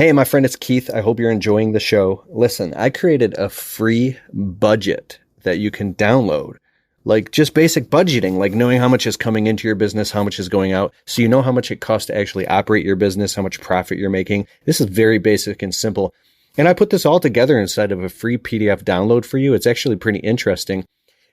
Hey, my friend, it's Keith. I hope you're enjoying the show. Listen, I created a free budget that you can download, like just basic budgeting, like knowing how much is coming into your business, how much is going out, so you know how much it costs to actually operate your business, how much profit you're making. This is very basic and simple. And I put this all together inside of a free PDF download for you. It's actually pretty interesting.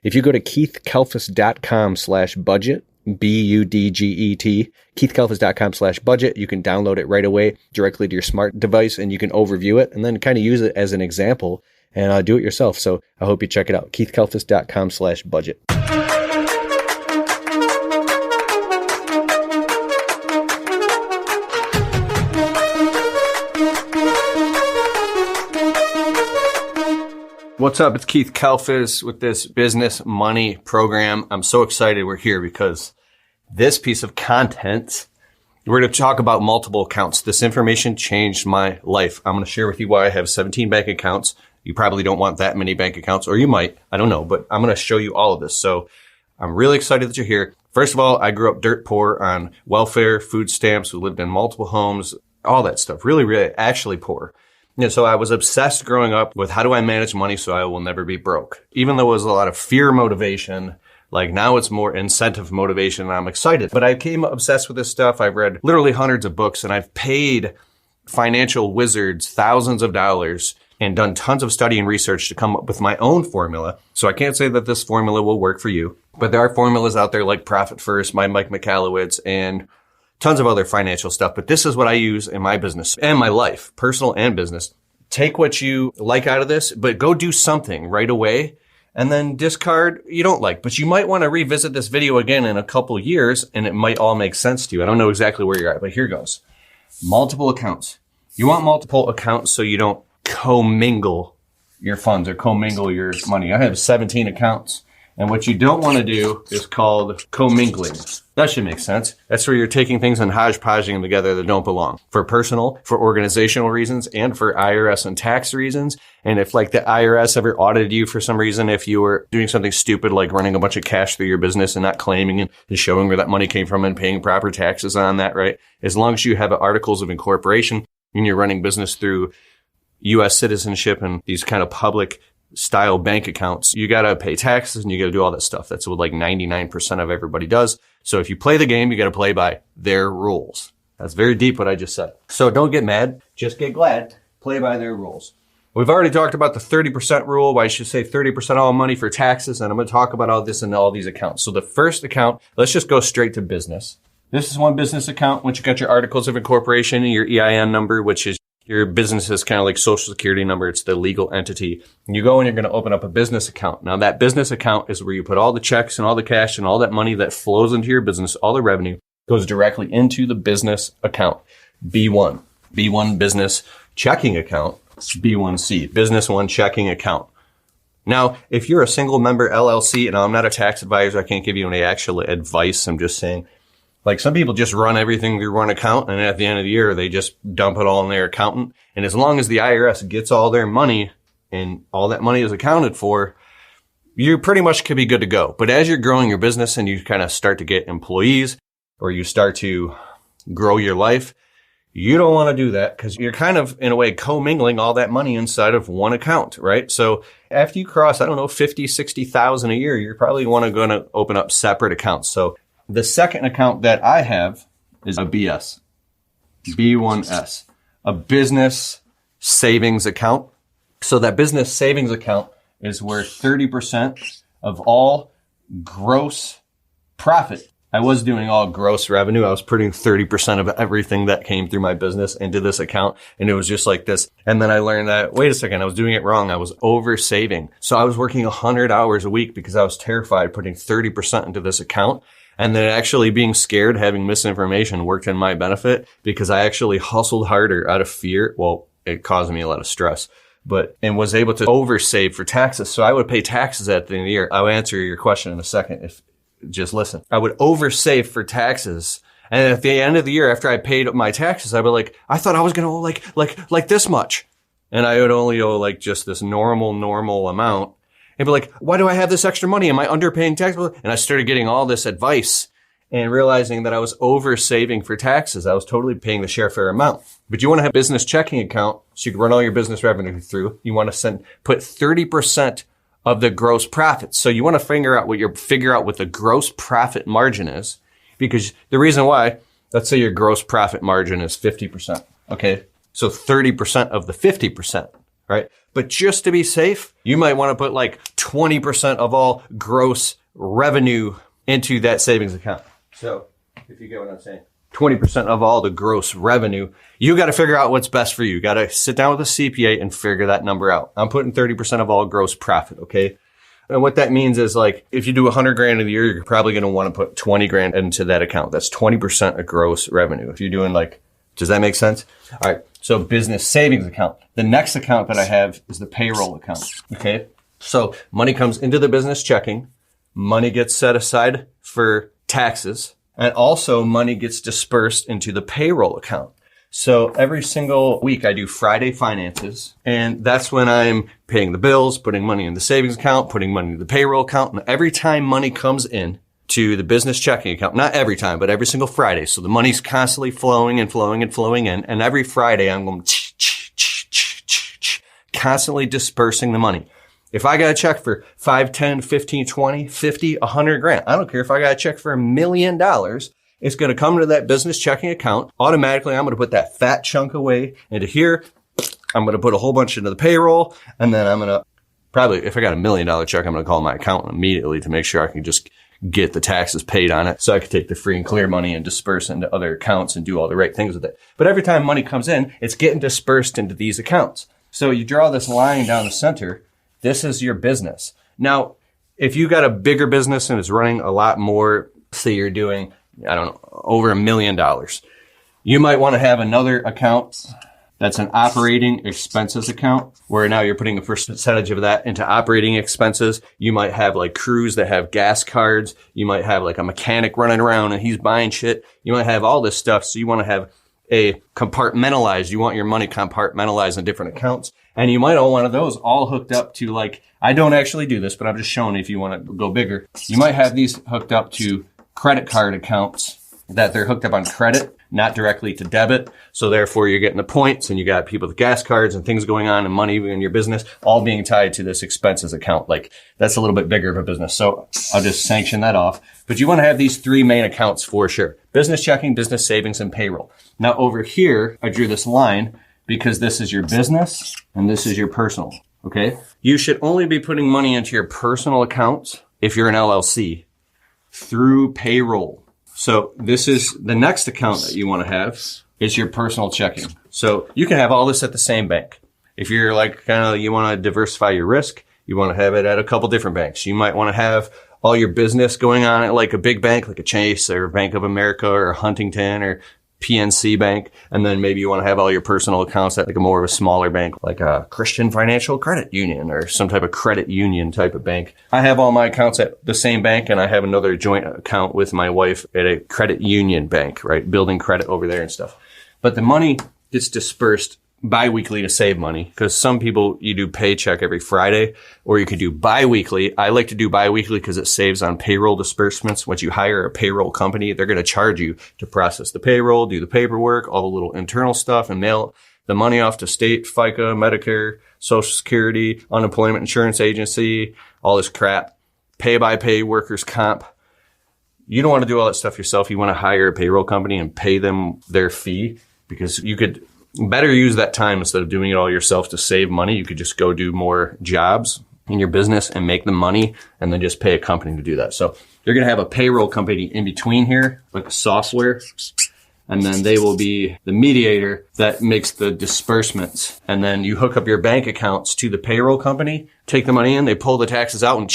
If you go to keithkalfas.com/budget, BUDGET, keithkalfas.com/budget. You can download it right away directly to your smart device, and you can overview it and then kind of use it as an example and do it yourself. So I hope you check it out. keithkalfas.com/budget. What's up? It's Keith Kalfas with this business money program. I'm so excited we're here because this piece of content, we're going to talk about multiple accounts. This information changed my life. I'm going to share with you why I have 17 bank accounts. You probably don't want that many bank accounts, or you might. I don't know, but I'm going to show you all of this. So I'm really excited that you're here. First of all, I grew up dirt poor on welfare, food stamps. We lived in multiple homes, all that stuff. Really, really actually poor. So I was obsessed growing up with how do I manage money so I will never be broke. Even though it was a lot of fear motivation, like now it's more incentive motivation and I'm excited. But I became obsessed with this stuff. I've read literally hundreds of books and I've paid financial wizards thousands of dollars and done tons of study and research to come up with my own formula. So I can't say that this formula will work for you, but there are formulas out there like Profit First, by Mike Michalowicz, and tons of other financial stuff, but this is what I use in my business and my life, personal and business. Take what you like out of this, but go do something right away and then discard you don't like. But you might want to revisit this video again in a couple years and it might all make sense to you. I don't know exactly where you're at, but here goes. Multiple accounts. You want multiple accounts so you don't commingle your funds or commingle your money. I have 17 accounts. And what you don't want to do is called commingling. That should make sense. That's where you're taking things and hodgepodging them together that don't belong. For personal, for organizational reasons, and for IRS and tax reasons. And if like the IRS ever audited you for some reason, if you were doing something stupid like running a bunch of cash through your business and not claiming and showing where that money came from and paying proper taxes on that, right? As long as you have articles of incorporation and you're running business through U.S. citizenship and these kind of public style bank accounts, you got to pay taxes and you got to do all that stuff. That's what like 99% of everybody does. So if you play the game, you got to play by their rules. That's very deep what I just said. So don't get mad. Just get glad. Play by their rules. We've already talked about the 30% rule, why you should save 30% of all money for taxes. And I'm going to talk about all this in all these accounts. So the first account, let's just go straight to business. This is one business account. Once you got your articles of incorporation and your EIN number, which is your business is kind of like social security number. It's the legal entity. And you go and you're going to open up a business account. Now that business account is where you put all the checks and all the cash and all that money that flows into your business, all the revenue goes directly into the business account. B1. B1 business checking account. B1C. Business one checking account. Now, if you're a single member LLC, and I'm not a tax advisor, I can't give you any actual advice. I'm just saying, like some people just run everything through one account and at the end of the year, they just dump it all in their accountant. And as long as the IRS gets all their money and all that money is accounted for, you pretty much could be good to go. But as you're growing your business and you kind of start to get employees or you start to grow your life, you don't want to do that because you're kind of in a way commingling all that money inside of one account, right? So after you cross, 50, 60,000 a year, you're probably going to open up separate accounts. So the second account that I have is a B1S, a business savings account. So that business savings account is where 30% of all gross profit. I was doing all gross revenue. I was putting 30% of everything that came through my business into this account. And it was just like this. And then I learned that, wait a second, I was doing it wrong. I was over saving. So I was working 100 hours a week because I was terrified putting 30% into this account. And then actually being scared, having misinformation worked in my benefit because I actually hustled harder out of fear. Well, it caused me a lot of stress, and was able to oversave for taxes. So I would pay taxes at the end of the year. I'll answer your question in a second if just listen. I would oversave for taxes. And at the end of the year, after I paid my taxes, I'd be like, I thought I was going to owe like this much. And I would only owe like just this normal amount. And be like, why do I have this extra money? Am I underpaying tax? And I started getting all this advice and realizing that I was over saving for taxes. I was totally paying the share fair amount. But you want to have a business checking account so you can run all your business revenue through. You want to put 30% of the gross profits. So you want to figure out what the gross profit margin is, because the reason why, let's say your gross profit margin is 50%. Okay. So 30% of the 50%, right? But just to be safe, you might want to put like 20% of all gross revenue into that savings account. So if you get what I'm saying, 20% of all the gross revenue, you got to figure out what's best for you. You got to sit down with a CPA and figure that number out. I'm putting 30% of all gross profit. Okay. And what that means is, like, if you do 100 grand a year, you're probably going to want to put 20 grand into that account. That's 20% of gross revenue. If you're doing does that make sense? All right. So business savings account. The next account that I have is the payroll account. Okay. So money comes into the business checking. Money gets set aside for taxes, and also money gets dispersed into the payroll account. So every single week I do Friday finances, and that's when I'm paying the bills, putting money in the savings account, putting money in the payroll account. And every time money comes in to the business checking account, not every time, but every single Friday. So the money's constantly flowing and flowing and flowing in. And every Friday I'm going constantly dispersing the money. If I got a check for 5, 10, 15, 20, 50, 100 grand, I don't care if I got a check for $1 million, it's going to come to that business checking account. Automatically, I'm going to put that fat chunk away into here. I'm going to put a whole bunch into the payroll. And then I'm going to probably, if I got $1 million check, I'm going to call my accountant immediately to make sure I can just get the taxes paid on it, so I can take the free and clear money and disperse into other accounts and do all the right things with it. But every time money comes in, it's getting dispersed into these accounts. So you draw this line down the center. This is your business. Now, if you got a bigger business and it's running a lot more, say you're doing, I don't know, over $1 million, you might want to have another account that's an operating expenses account, where now you're putting a percentage of that into operating expenses. You might have like crews that have gas cards. You might have like a mechanic running around and he's buying shit. You might have all this stuff. So you want to have a compartmentalized, you want your money compartmentalized in different accounts. And you might all one of those all hooked up to, like, I don't actually do this, but I'm just showing if you want to go bigger. You might have these hooked up to credit card accounts that they're hooked up on credit, not directly to debit. So therefore you're getting the points, and you got people with gas cards and things going on and money in your business all being tied to this expenses account. Like, that's a little bit bigger of a business. So I'll just sanction that off. But you want to have these three main accounts for sure: business checking, business savings, and payroll. Now over here, I drew this line because this is your business and this is your personal. Okay. You should only be putting money into your personal accounts if you're an LLC through payroll. So this is the next account that you want to have is your personal checking. So you can have all this at the same bank. If you're like you want to diversify your risk, you want to have it at a couple different banks. You might want to have all your business going on at like a big bank, like a Chase or Bank of America or Huntington or PNC Bank. And then maybe you want to have all your personal accounts at like a more of a smaller bank, like a Christian Financial Credit Union or some type of credit union type of bank. I have all my accounts at the same bank, and I have another joint account with my wife at a credit union bank, right? Building credit over there and stuff. But the money gets dispersed bi-weekly to save money, because some people, you do paycheck every Friday, or you could do bi-weekly. I like to do bi-weekly because it saves on payroll disbursements. Once you hire a payroll company, they're going to charge you to process the payroll, do the paperwork, all the little internal stuff, and mail the money off to state, FICA, Medicare, Social Security, Unemployment Insurance Agency, all this crap, pay-by-pay workers' comp. You don't want to do all that stuff yourself. You want to hire a payroll company and pay them their fee, because you could better use that time instead of doing it all yourself to save money. You could just go do more jobs in your business and make the money, and then just pay a company to do that. So you're going to have a payroll company in between here, like a software, and then they will be the mediator that makes the disbursements. And then you hook up your bank accounts to the payroll company, take the money in, they pull the taxes out, and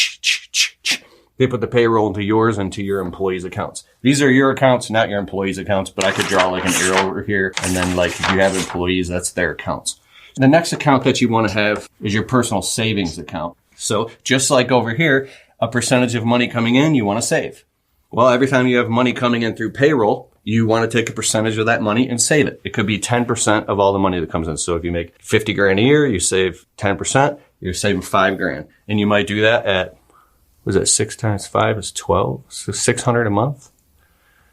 they put the payroll into yours and to your employees' accounts. These are your accounts, not your employees' accounts, but I could draw like an arrow over here. And then like if you have employees, that's their accounts. The next account that you want to have is your personal savings account. So just like over here, a percentage of money coming in, you want to save. Well, every time you have money coming in through payroll, you want to take a percentage of that money and save it. It could be 10% of all the money that comes in. So if you make 50 grand a year, you save 10%, you're saving 5 grand. And you might do that at, was it 6 times 5 is 12? So 600 a month.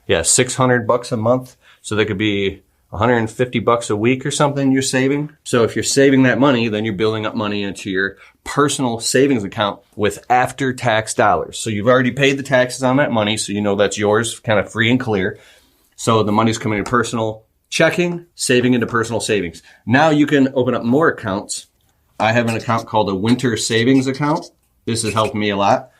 Yeah, $600 a month. So that could be $150 a week or something you're saving. So if you're saving that money, then you're building up money into your personal savings account with after-tax dollars. So you've already paid the taxes on that money, so you know that's yours, kind of free and clear. So the money's coming in personal checking, saving into personal savings. Now you can open up more accounts. I have an account called a winter savings account. This has helped me a lot.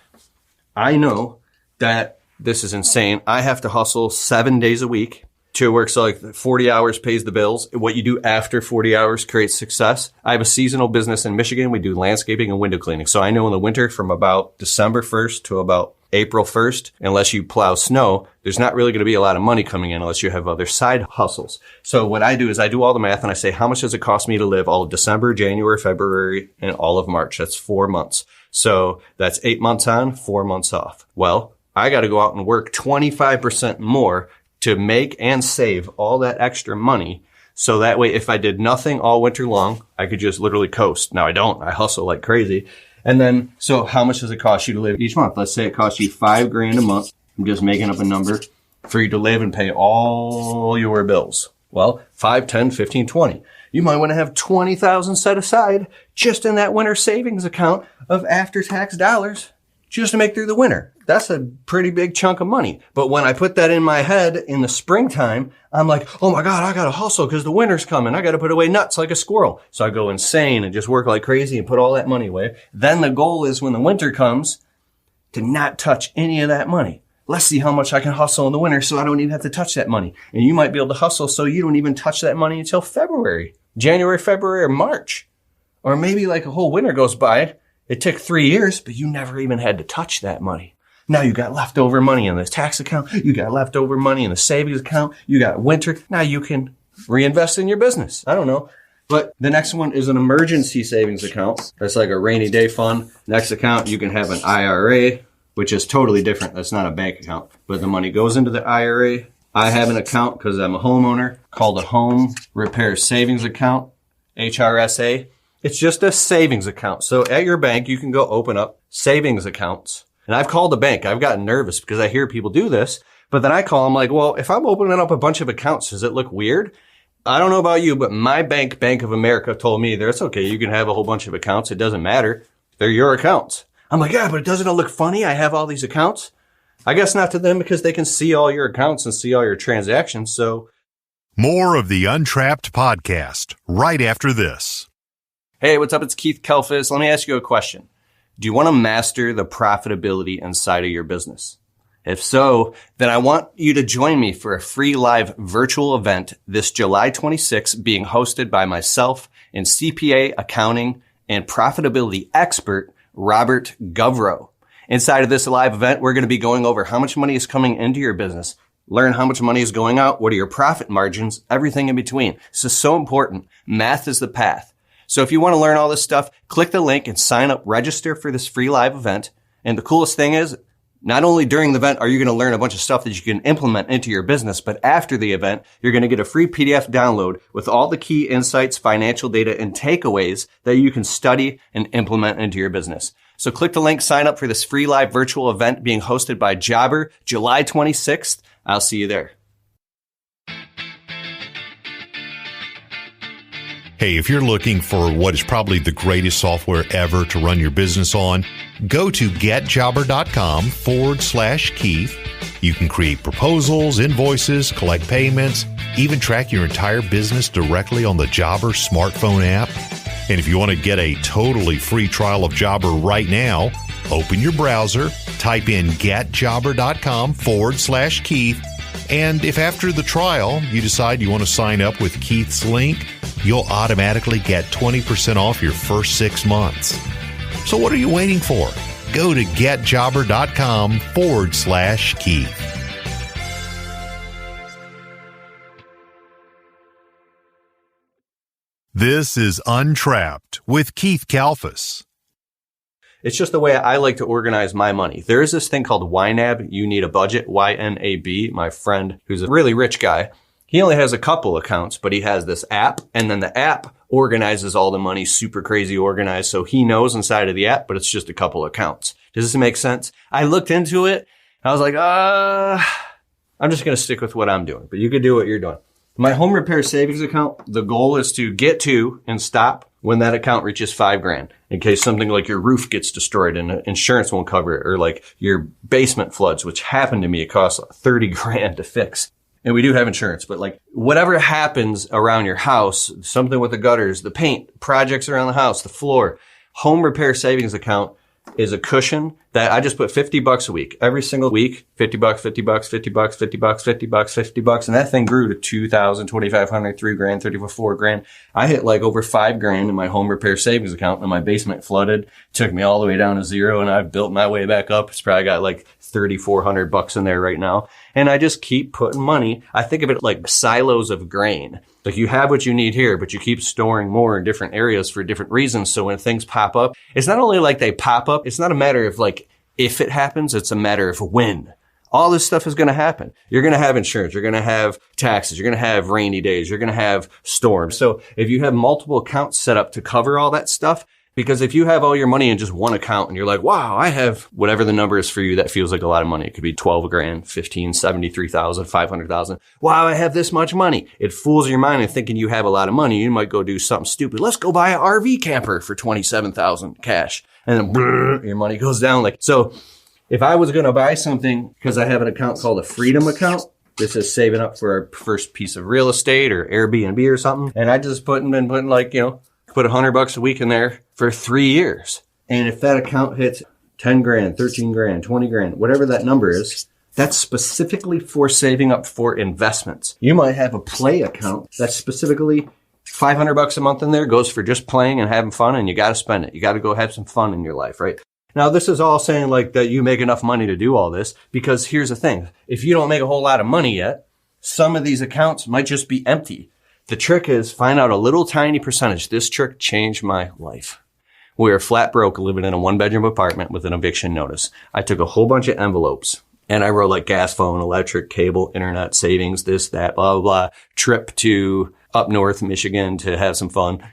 I know that this is insane. I have to hustle 7 days a week to work. So like 40 hours pays the bills. What you do after 40 hours creates success. I have a seasonal business in Michigan. We do landscaping and window cleaning. So I know in the winter from about December 1st to about April 1st, unless you plow snow, there's not really going to be a lot of money coming in unless you have other side hustles. So what I do is I do all the math and I say, how much does it cost me to live all of December, January, February, and all of March? That's 4 months. So that's 8 months on, 4 months off. Well, I got to go out and work 25% more to make and save all that extra money. So that way, if I did nothing all winter long, I could just literally coast. Now I don't. I hustle like crazy. And then, so how much does it cost you to live each month? Let's say it costs you $5,000 a month. I'm just making up a number for you to live and pay all your bills. Well, 5, 10, 15, 20. You might want to have 20,000 set aside just in that winter savings account of after-tax dollars just to make through the winter. That's a pretty big chunk of money. But when I put that in my head in the springtime, I'm like, oh my God, I got to hustle because the winter's coming. I got to put away nuts like a squirrel. So I go insane and just work like crazy and put all that money away. Then the goal is when the winter comes to not touch any of that money. Let's see how much I can hustle in the winter so I don't even have to touch that money. And you might be able to hustle so you don't even touch that money until February, January, February, or March. Or maybe like a whole winter goes by. It took 3 years, but you never even had to touch that money. Now you got leftover money in the tax account. You got leftover money in the savings account. You got winter. Now you can reinvest in your business. I don't know. But the next one is an emergency savings account. That's like a rainy day fund. Next account, you can have an IRA, which is totally different. That's not a bank account, but the money goes into the IRA. I have an account because I'm a homeowner called a home repair savings account, HRSA. It's just a savings account. So at your bank, you can go open up savings accounts. And I've called the bank. I've gotten nervous because I hear people do this. But then I call them like, well, if I'm opening up a bunch of accounts, does it look weird? I don't know about you, but my bank, Bank of America, told me that's okay. You can have a whole bunch of accounts. It doesn't matter. They're your accounts. I'm like, yeah, but doesn't it look funny? I have all these accounts. I guess not to them because they can see all your accounts and see all your transactions. So more of the Untrapped podcast right after this. Hey, what's up? It's Keith Kalfas. Let me ask you a question. Do you want to master the profitability inside of your business? If so, then I want you to join me for a free live virtual event this July 26th being hosted by myself and CPA, accounting, and profitability expert, Robert Govro. Inside of this live event, we're going to be going over how much money is coming into your business, learn how much money is going out, what are your profit margins, everything in between. This is so important. Math is the path. So if you want to learn all this stuff, click the link and sign up, register for this free live event. And the coolest thing is, not only during the event are you going to learn a bunch of stuff that you can implement into your business, but after the event, you're going to get a free PDF download with all the key insights, financial data, and takeaways that you can study and implement into your business. So click the link, sign up for this free live virtual event being hosted by Jobber, July 26th. I'll see you there. Hey, if you're looking for what is probably the greatest software ever to run your business on, go to getjobber.com/Keith. You can create proposals, invoices, collect payments, even track your entire business directly on the Jobber smartphone app. And if you want to get a totally free trial of Jobber right now, open your browser, type in getjobber.com/Keith. And if after the trial you decide you want to sign up with Keith's link, you'll automatically get 20% off your first 6 months. So what are you waiting for? Go to getjobber.com/Keith. This is Untrapped with Keith Kalfas. It's just the way I like to organize my money. There is this thing called YNAB, You Need a Budget, YNAB. My friend, who's a really rich guy, he only has a couple accounts, but he has this app, and then the app organizes all the money, super crazy organized, so he knows inside of the app, but it's just a couple accounts. Does this make sense? I looked into it, and I was like, I I'm just going to stick with what I'm doing, but you could do what you're doing. My home repair savings account, the goal is to get to and stop when that account reaches $5,000 in case something like your roof gets destroyed and insurance won't cover it, or like your basement floods, which happened to me. It costs $30,000 to fix. And we do have insurance, but like whatever happens around your house, something with the gutters, the paint, projects around the house, the floor, home repair savings account is a cushion that I just put $50 a week. Every single week, $50, $50, $50, $50, $50, $50. And that thing grew to $2,000, $2,500, $3,000, $34,000, $4,000. I hit like over $5,000 in my home repair savings account, and my basement flooded, took me all the way down to zero, and I've built my way back up. It's probably got like $3,400 in there right now. And I just keep putting money. I think of it like silos of grain. Like you have what you need here, but you keep storing more in different areas for different reasons. So when things pop up, it's not only like they pop up. It's not a matter of like if it happens. It's a matter of when. All this stuff is going to happen. You're going to have insurance. You're going to have taxes. You're going to have rainy days. You're going to have storms. So if you have multiple accounts set up to cover all that stuff, because if you have all your money in just one account and you're like, wow, I have whatever the number is for you that feels like a lot of money. It could be $12,000, $15,000, $73,000, $500,000. Wow, I have this much money. It fools your mind into thinking you have a lot of money. You might go do something stupid. Let's go buy an RV camper for $27,000 cash. And then brrr, your money goes down. Like, so if I was going to buy something, because I have an account called a Freedom account, this is saving up for our first piece of real estate or Airbnb or something. And I just been putting like, put $100 a week in there for 3 years. And if that account hits $10,000, $13,000, $20,000, whatever that number is, that's specifically for saving up for investments. You might have a play account that's specifically $500 a month in there, goes for just playing and having fun, and you got to spend it. You got to go have some fun in your life, right? Now, this is all saying like that you make enough money to do all this, because here's the thing. If you don't make a whole lot of money yet, some of these accounts might just be empty. The trick is find out a little tiny percentage. This trick changed my life. We were flat broke living in a 1-bedroom apartment with an eviction notice. I took a whole bunch of envelopes and I wrote like gas, phone, electric, cable, internet, savings, this, that, blah, blah, blah. Trip to up north, Michigan to have some fun.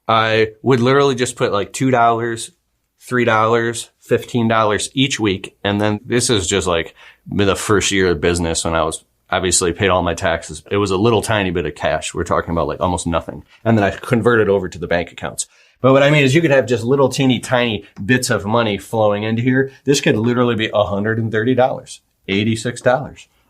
I would literally just put like $2, $3, $15 each week. And then this is just like the first year of business when I was obviously paid all my taxes. It was a little tiny bit of cash. We're talking about like almost nothing. And then I converted over to the bank accounts. But what I mean is you could have just little teeny tiny bits of money flowing into here. This could literally be $130, $86,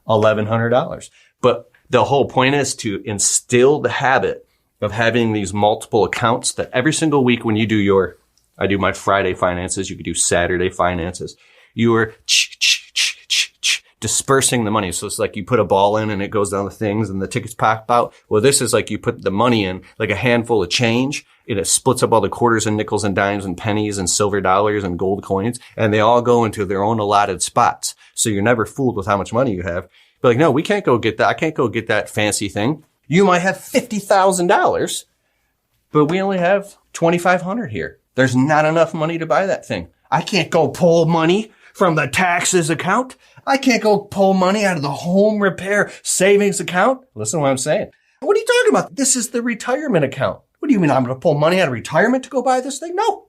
$1,100. But the whole point is to instill the habit of having these multiple accounts that every single week when you do I do my Friday finances. You could do Saturday finances. You are dispersing the money. So it's like you put a ball in and it goes down the things and the tickets pop out. Well, this is like you put the money in like a handful of change. It splits up all the quarters and nickels and dimes and pennies and silver dollars and gold coins. And they all go into their own allotted spots. So you're never fooled with how much money you have. But like, no, we can't go get that. I can't go get that fancy thing. You might have $50,000, but we only have $2,500 here. There's not enough money to buy that thing. I can't go pull money from the taxes account. I can't go pull money out of the home repair savings account. Listen to what I'm saying. What are you talking about? This is the retirement account. What do you mean I'm going to pull money out of retirement to go buy this thing? No.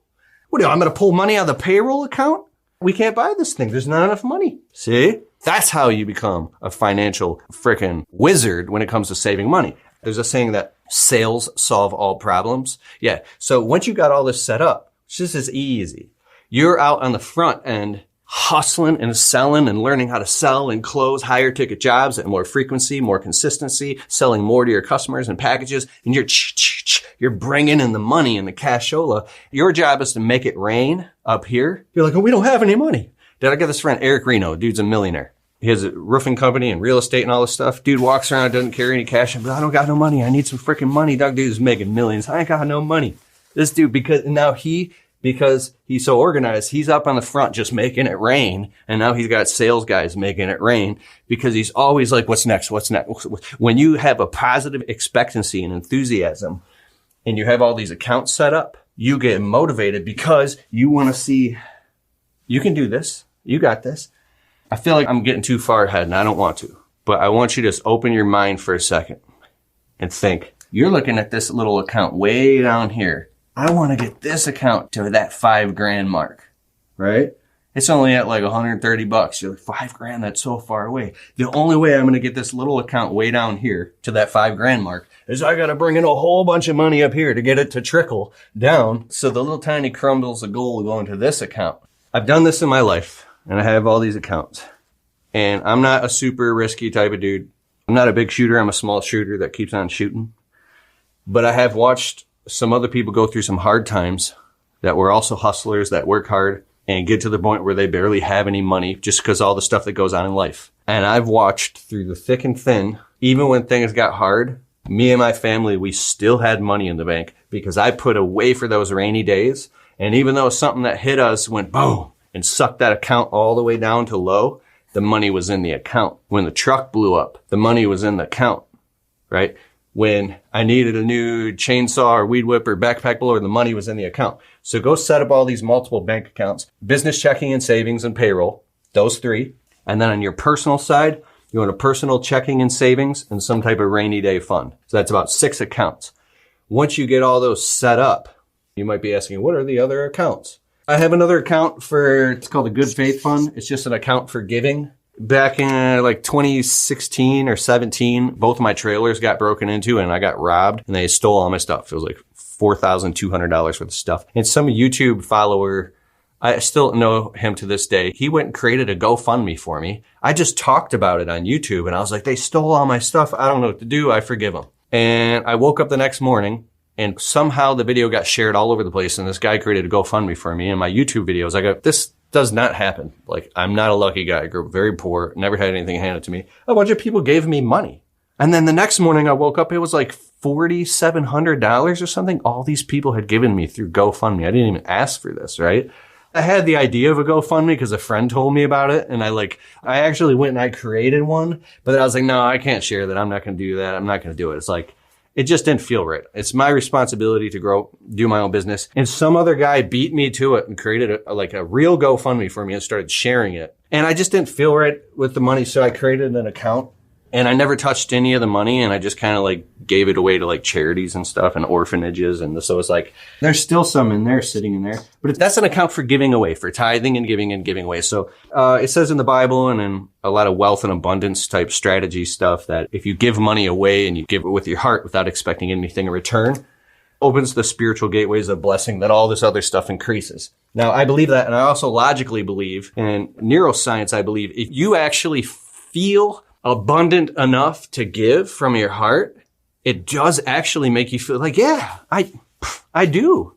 What do you, I'm going to pull money out of the payroll account? We can't buy this thing. There's not enough money. See? That's how you become a financial frickin' wizard when it comes to saving money. There's a saying that sales solve all problems. Yeah. So once you got all this set up, it's just as easy. You're out on the front end hustling and selling and learning how to sell and close higher ticket jobs at more frequency, more consistency, selling more to your customers and packages. And you're bringing in the money and the cashola. Your job is to make it rain up here. You're like, oh, we don't have any money. Did I get this friend, Eric Reno? Dude's a millionaire. He has a roofing company and real estate and all this stuff. Dude walks around, doesn't carry any cash. But I don't got no money. I need some freaking money. That dude's making millions. I ain't got no money. This dude, because he's so organized, he's up on the front just making it rain. And now he's got sales guys making it rain because he's always like, what's next? What's next? When you have a positive expectancy and enthusiasm and you have all these accounts set up, you get motivated because you want to see, you can do this. You got this. I feel like I'm getting too far ahead and I don't want to, but I want you to just open your mind for a second and think, you're looking at this little account way down here. I want to get this account to that $5,000 mark, right? It's only at like $130. You're like, $5,000, that's so far away. The only way I'm going to get this little account way down here to that $5,000 mark is I got to bring in a whole bunch of money up here to get it to trickle down. So the little tiny crumbles of gold go into this account. I've done this in my life, and I have all these accounts. And I'm not a super risky type of dude. I'm not a big shooter. I'm a small shooter that keeps on shooting. But I have watched some other people go through some hard times that were also hustlers that work hard and get to the point where they barely have any money just because all the stuff that goes on in life. And I've watched through the thick and thin, even when things got hard, me and my family, we still had money in the bank because I put away for those rainy days. And even though something that hit us went boom and sucked that account all the way down to low, the money was in the account. When the truck blew up, the money was in the account, right? When I needed a new chainsaw or weed whip or backpack blower, the money was in the account. So go set up all these multiple bank accounts, business checking and savings and payroll, those three. And then on your personal side, you want a personal checking and savings and some type of rainy day fund. So that's about 6 accounts. Once you get all those set up, you might be asking, what are the other accounts? I have another account it's called a Good Faith Fund. It's just an account for giving. Back in like 2016 or 17, both of my trailers got broken into and I got robbed and they stole all my stuff. It was like $4,200 worth of stuff. And some YouTube follower, I still know him to this day. He went and created a GoFundMe for me. I just talked about it on YouTube and I was like, they stole all my stuff. I don't know what to do. I forgive them. And I woke up the next morning and somehow the video got shared all over the place. And this guy created a GoFundMe for me. And my YouTube videos, I go, this does not happen. Like, I'm not a lucky guy. I grew up very poor, never had anything handed to me. A bunch of people gave me money. And then the next morning I woke up, it was like $4,700 or something. All these people had given me through GoFundMe. I didn't even ask for this, right? I had the idea of a GoFundMe because a friend told me about it. And I actually went and I created one, but then I was like, no, I can't share that. I'm not going to do that. I'm not going to do it. It's like, it just didn't feel right. It's my responsibility to do my own business. And some other guy beat me to it and created a real GoFundMe for me and started sharing it. And I just didn't feel right with the money. So I created an account and I never touched any of the money. And I just kind of gave it away to charities and stuff and orphanages. And so it's there's still some in there sitting in there, but that's an account for giving away, for tithing and giving away. So, it says in the Bible and in a lot of wealth and abundance type strategy stuff that if you give money away and you give it with your heart without expecting anything in return, opens the spiritual gateways of blessing, that all this other stuff increases. Now, I believe that. And I also logically believe, in neuroscience, I believe if you actually feel abundant enough to give from your heart, it does actually make you feel like, yeah, I do.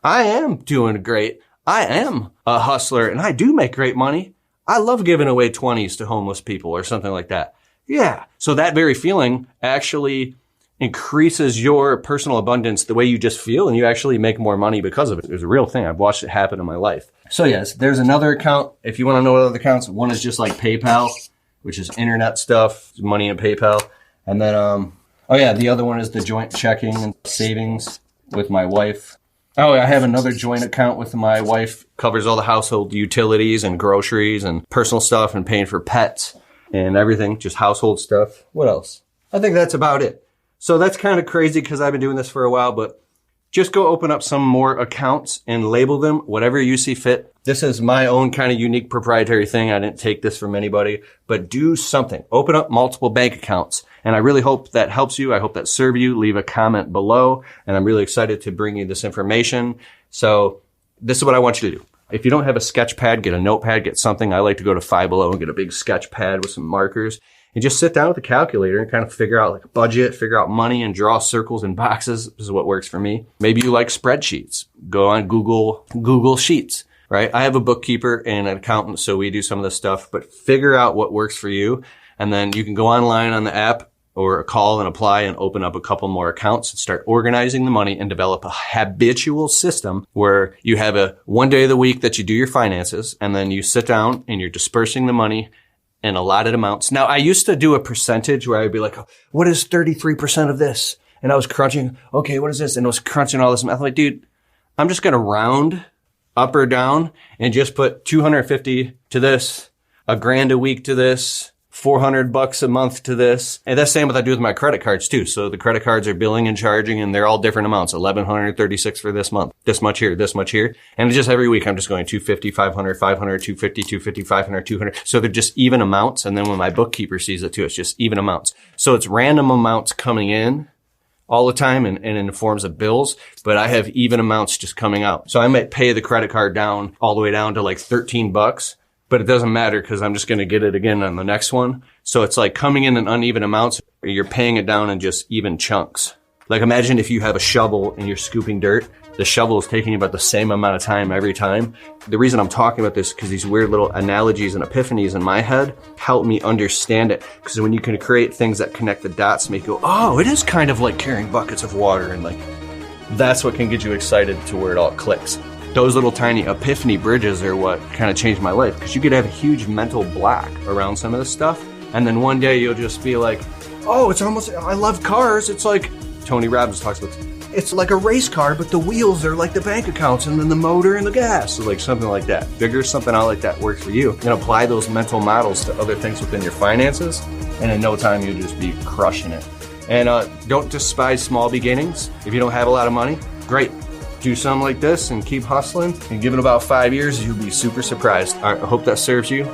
I am doing great. I am a hustler and I do make great money. I love giving away 20s to homeless people or something like that. Yeah. So that very feeling actually increases your personal abundance the way you just feel, and you actually make more money because of it. It's a real thing. I've watched it happen in my life. So yes, there's another account. If you want to know what other accounts, one is just like PayPal, which is internet stuff, money in PayPal. And then, the other one is the joint checking and savings with my wife. Oh, I have another joint account with my wife. Covers all the household utilities and groceries and personal stuff and paying for pets and everything, just household stuff. What else? I think that's about it. So that's kind of crazy because I've been doing this for a while, but just go open up some more accounts and label them whatever you see fit. This is my own kind of unique proprietary thing. I didn't take this from anybody, but do something. Open up multiple bank accounts. And I really hope that helps you. I hope that serves you. Leave a comment below. And I'm really excited to bring you this information. So this is what I want you to do. If you don't have a sketchpad, get a notepad, get something. I like to go to Five Below and get a big sketch pad with some markers and just sit down with a calculator and kind of figure out a budget, figure out money and draw circles and boxes. This is what works for me. Maybe you like spreadsheets. Go on Google Sheets, right? I have a bookkeeper and an accountant, so we do some of this stuff, but figure out what works for you. And then you can go online on the app or call and apply and open up a couple more accounts and start organizing the money and develop a habitual system where you have a one day of the week that you do your finances, and then you sit down and you're dispersing the money in allotted amounts. Now, I used to do a percentage where I would be like, oh, what is 33% of this? And I was crunching, okay, what is this? And I was crunching all this. I'm like, dude, I'm just going to round up or down and just put 250 to this, $1,000 a week to this, $400 a month to this. And that's the same what I do with my credit cards too. So the credit cards are billing and charging, and they're all different amounts. $1,136 for this month, this much here, this much here. And just every week I'm just going 250, 500, 500, 250, 250, 500, 200. So they're just even amounts. And then when my bookkeeper sees it too, it's just even amounts. So it's random amounts coming in all the time and in the forms of bills, but I have even amounts just coming out. So I might pay the credit card down all the way down to like $13, but it doesn't matter because I'm just going to get it again on the next one. So it's like coming in uneven amounts. You're paying it down in just even chunks. Like imagine if you have a shovel and you're scooping dirt. The shovel is taking about the same amount of time every time. The reason I'm talking about this is because these weird little analogies and epiphanies in my head help me understand it. Because when you can create things that connect the dots, make you go, oh, it is kind of like carrying buckets of water. And like, that's what can get you excited to where it all clicks. Those little tiny epiphany bridges are what kind of changed my life. Because you could have a huge mental block around some of this stuff. And then one day you'll just be like, oh, it's almost, I love cars. It's like, Tony Robbins talks about, it's like a race car, but the wheels are like the bank accounts and then the motor and the gas. So like something like that. Figure something out like that works for you and apply those mental models to other things within your finances. And in no time, you'll just be crushing it. And don't despise small beginnings. If you don't have a lot of money, great. Do something like this and keep hustling. And give it about 5 years, you'll be super surprised. I hope that serves you.